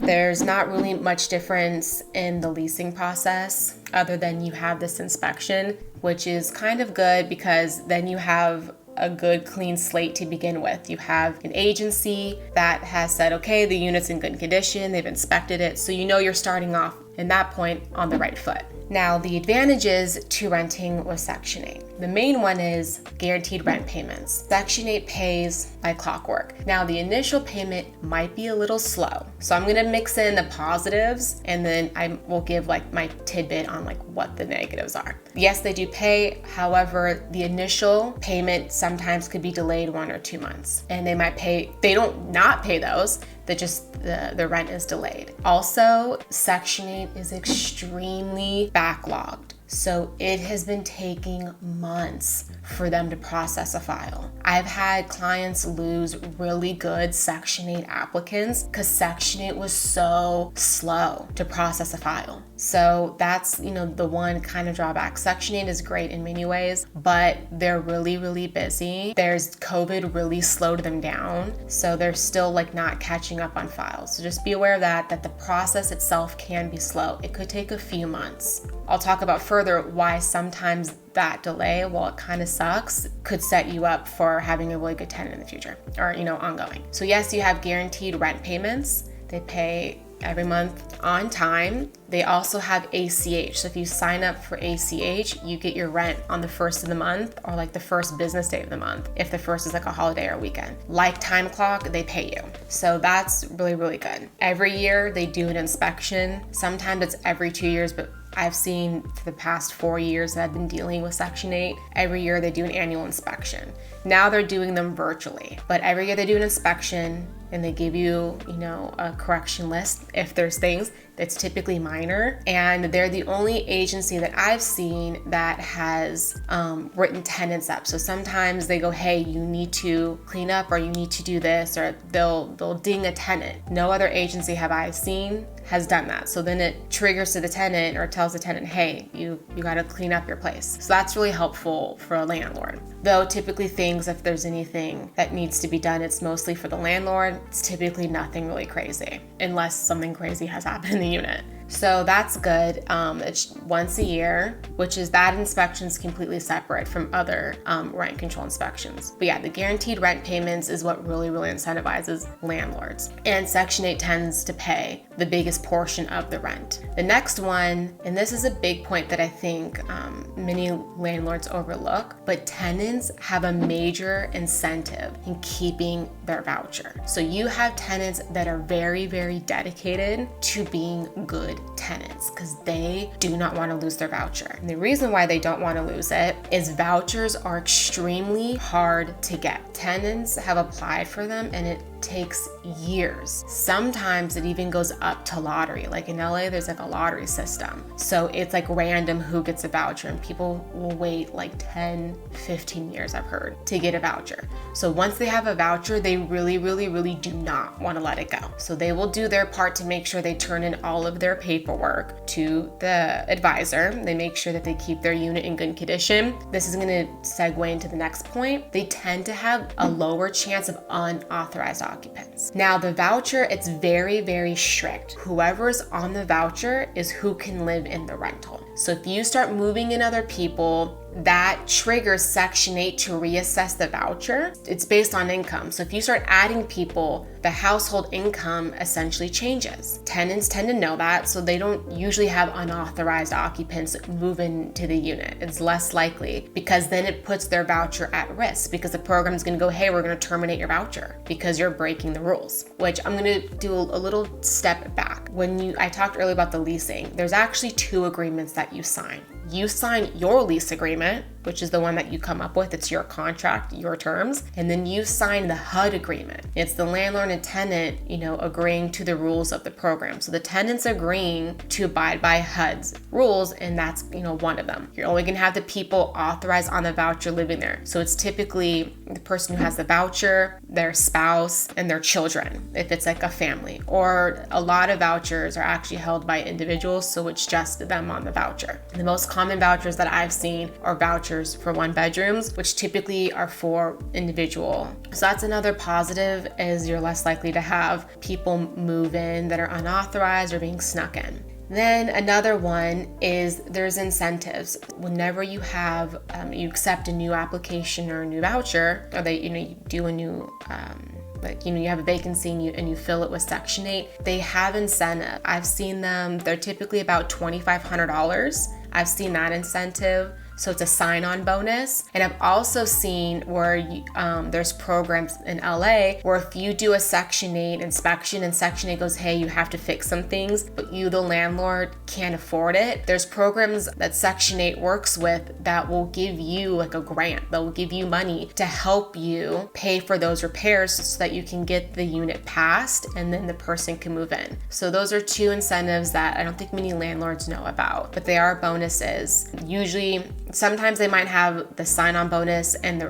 There's not really much difference in the leasing process other than you have this inspection, which is kind of good because then you have a good clean slate to begin with. You have an agency that has said, okay, the unit's in good condition, they've inspected it, so you know you're starting off in that point on the right foot. Now, the advantages to renting with Section 8. The main one is guaranteed rent payments. Section 8 pays by clockwork. Now, the initial payment might be a little slow. So I'm gonna mix in the positives and then I will give like my tidbit on like what the negatives are. Yes, they do pay. However, the initial payment sometimes could be delayed 1 or 2 months. And they might pay, they don't not pay those, that just the rent is delayed. Also, Section 8 is extremely backlogged. So it has been taking months for them to process a file. I've had clients lose really good Section 8 applicants because Section 8 was so slow to process a file. So that's, the one kind of drawback. Section 8 is great in many ways, but they're really, really busy. There's COVID really slowed them down. So they're still like not catching up on files. So just be aware of that the process itself can be slow. It could take a few months. I'll talk about further why sometimes that delay, while it kind of sucks, could set you up for having a really good tenant in the future or, ongoing. So yes, you have guaranteed rent payments. They pay every month on time. They also have ACH. So if you sign up for ACH, you get your rent on the first of the month or like the first business day of the month. If the first is like a holiday or weekend. Like time clock, they pay you. So that's really, really good. Every year they do an inspection. Sometimes it's every 2 years, but I've seen for the past 4 years that I've been dealing with Section 8, every year they do an annual inspection. Now they're doing them virtually, but every year they do an inspection and they give you, a correction list if there's things that's typically minor. And they're the only agency that I've seen that has written tenants up. So sometimes they go, hey, you need to clean up or you need to do this, or they'll ding a tenant. No other agency have I seen has done that. So then it triggers to the tenant or tells the tenant, hey, you got to clean up your place. So that's really helpful for a landlord. Though typically things, if there's anything that needs to be done, it's mostly for the landlord. It's typically nothing really crazy unless something crazy has happened in the unit. So that's good. It's once a year, which is that inspection's completely separate from other rent control inspections. But yeah, the guaranteed rent payments is what really, really incentivizes landlords. And Section 8 tends to pay the biggest portion of the rent. The next one, and this is a big point that I think many landlords overlook, but tenants have a major incentive in keeping their voucher. So you have tenants that are very, very dedicated to being good tenants because they do not want to lose their voucher. And the reason why they don't want to lose it is vouchers are extremely hard to get. Tenants have applied for them and it takes years. Sometimes it even goes up to lottery. Like in LA, there's like a lottery system. So it's like random who gets a voucher and people will wait like 10, 15 years, I've heard, to get a voucher. So once they have a voucher, they really, really, really do not want to let it go. So they will do their part to make sure they turn in all of their paperwork to the advisor. They make sure that they keep their unit in good condition. This is going to segue into the next point. They tend to have a lower chance of unauthorized occupants. Now the voucher, it's very, very strict. Whoever's on the voucher is who can live in the rental. So if you start moving in other people, that triggers Section 8 to reassess the voucher. It's based on income. So if you start adding people, the household income essentially changes. Tenants tend to know that, so they don't usually have unauthorized occupants move into the unit. It's less likely because then it puts their voucher at risk because the program is going to go, hey, we're going to terminate your voucher because you're breaking the rules, which I'm going to do a little step back. I talked earlier about the leasing, there's actually 2 agreements that you sign. You sign your lease agreement, which is the one that you come up with. It's your contract, your terms. And then you sign the HUD agreement. It's the landlord and tenant, agreeing to the rules of the program. So the tenant's agreeing to abide by HUD's rules, and that's, one of them. You're only gonna have the people authorized on the voucher living there. So it's typically the person who has the voucher, their spouse, and their children, if it's like a family. Or a lot of vouchers are actually held by individuals, so it's just them on the voucher. And the most common vouchers that I've seen are vouchers vouchers for 1-bedrooms, which typically are for individual. So that's another positive, is you're less likely to have people move in that are unauthorized or being snuck in. Then another one is there's incentives. Whenever you have, you accept a new application or a new voucher, or you do a new, you have a vacancy and you fill it with Section 8, they have incentive. I've seen them, they're typically about $2,500. I've seen that incentive. So it's a sign-on bonus. And I've also seen where there's programs in LA where if you do a Section 8 inspection and Section 8 goes, hey, you have to fix some things, but you, the landlord, can't afford it, there's programs that Section 8 works with that will give you like a grant, that will give you money to help you pay for those repairs so that you can get the unit passed and then the person can move in. So those are two incentives that I don't think many landlords know about, but they are bonuses. Usually, sometimes they might have the sign-on bonus and the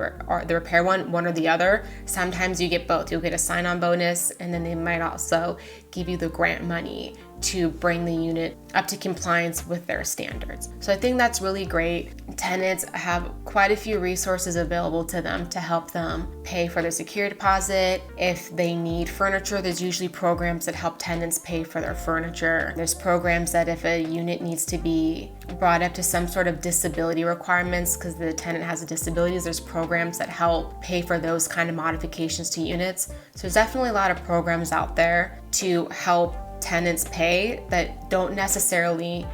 repair one or the other. Sometimes you get both. You'll get a sign-on bonus, and then they might also give you the grant money to bring the unit up to compliance with their standards. So I think that's really great. Tenants have quite a few resources available to them to help them pay for their security deposit. If they need furniture, there's usually programs that help tenants pay for their furniture. There's programs that if a unit needs to be brought up to some sort of disability requirements because the tenant has a disability, there's programs that help pay for those kind of modifications to units. So there's definitely a lot of programs out there to help tenants pay that don't necessarily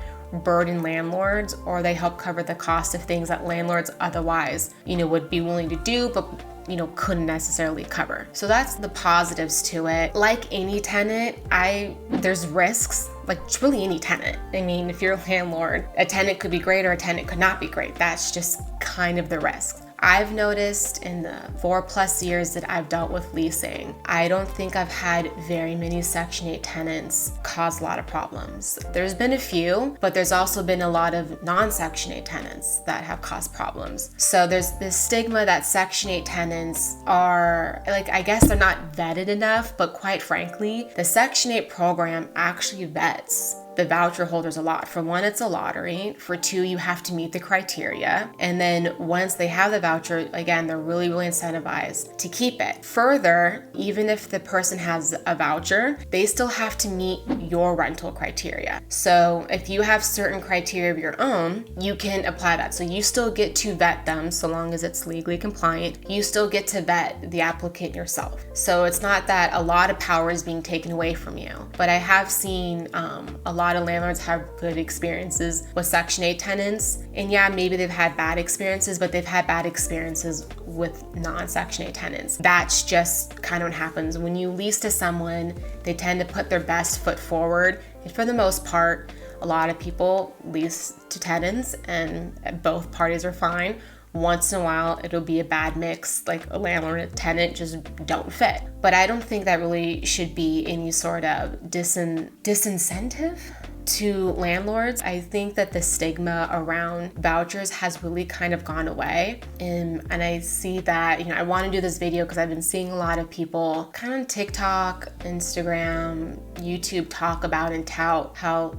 burden landlords, or they help cover the cost of things that landlords otherwise, would be willing to do, but couldn't necessarily cover. So that's the positives to it. Like any tenant, there's risks, like really any tenant. I mean, if you're a landlord, a tenant could be great or a tenant could not be great. That's just kind of the risk. I've noticed in the 4+ years that I've dealt with leasing, I don't think I've had very many Section 8 tenants cause a lot of problems. There's been a few, but there's also been a lot of non-Section 8 tenants that have caused problems. So there's this stigma that Section 8 tenants are, I guess they're not vetted enough, but quite frankly, the Section 8 program actually vets the voucher holders a lot. For one, it's a lottery. For two, you have to meet the criteria. And then once they have the voucher, again, they're really, really incentivized to keep it. Further, even if the person has a voucher, they still have to meet your rental criteria. So if you have certain criteria of your own, you can apply that. So you still get to vet them so long as it's legally compliant. You still get to vet the applicant yourself. So it's not that a lot of power is being taken away from you. But I have seen a lot of landlords have good experiences with Section 8 tenants. And yeah, maybe they've had bad experiences, but they've had bad experiences with non-Section 8 tenants. That's just kind of what happens. When you lease to someone, they tend to put their best foot forward. And for the most part, a lot of people lease to tenants and both parties are fine. Once in a while, it'll be a bad mix, like a landlord and a tenant just don't fit. But I don't think that really should be any sort of disincentive to landlords. I think that the stigma around vouchers has really kind of gone away. And I see that, I want to do this video because I've been seeing a lot of people kind of TikTok, Instagram, YouTube talk about and tout how,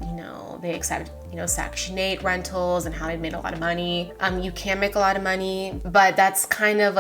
they accept Section 8 rentals and how they made a lot of money. You can make a lot of money, but that's kind of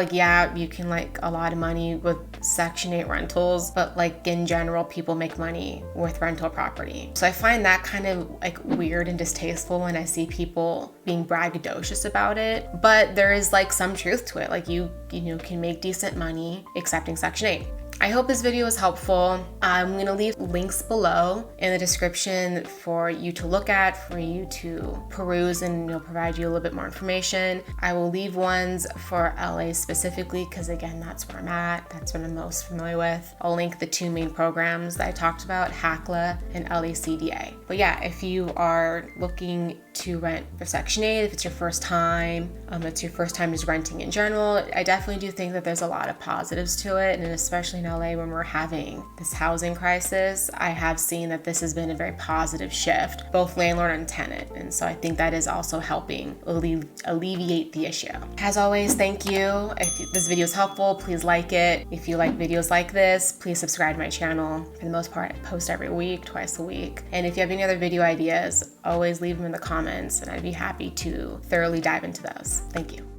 you can a lot of money with Section 8 rentals, but in general, people make money with rental property. So I find that kind of weird and distasteful when I see people being braggadocious about it, but there is some truth to it. You can make decent money accepting Section 8. I hope this video was helpful. I'm gonna leave links below in the description for you to look at, for you to peruse, and provide you a little bit more information. I will leave ones for LA specifically because again, that's where I'm at. That's what I'm most familiar with. I'll link the two main programs that I talked about, HACLA and LACDA. But yeah, if you are looking to rent for Section 8, if it's your first time, it's your first time just renting in general, I definitely do think that there's a lot of positives to it, and especially in LA when we're having this housing crisis, I have seen that this has been a very positive shift, both landlord and tenant, and so I think that is also helping alleviate the issue. As always, thank you. If this video is helpful, please like it. If you like videos like this, please subscribe to my channel. For the most part, I post every week, twice a week, and if you have any other video ideas, always leave them in the comments comments, and I'd be happy to thoroughly dive into those. Thank you.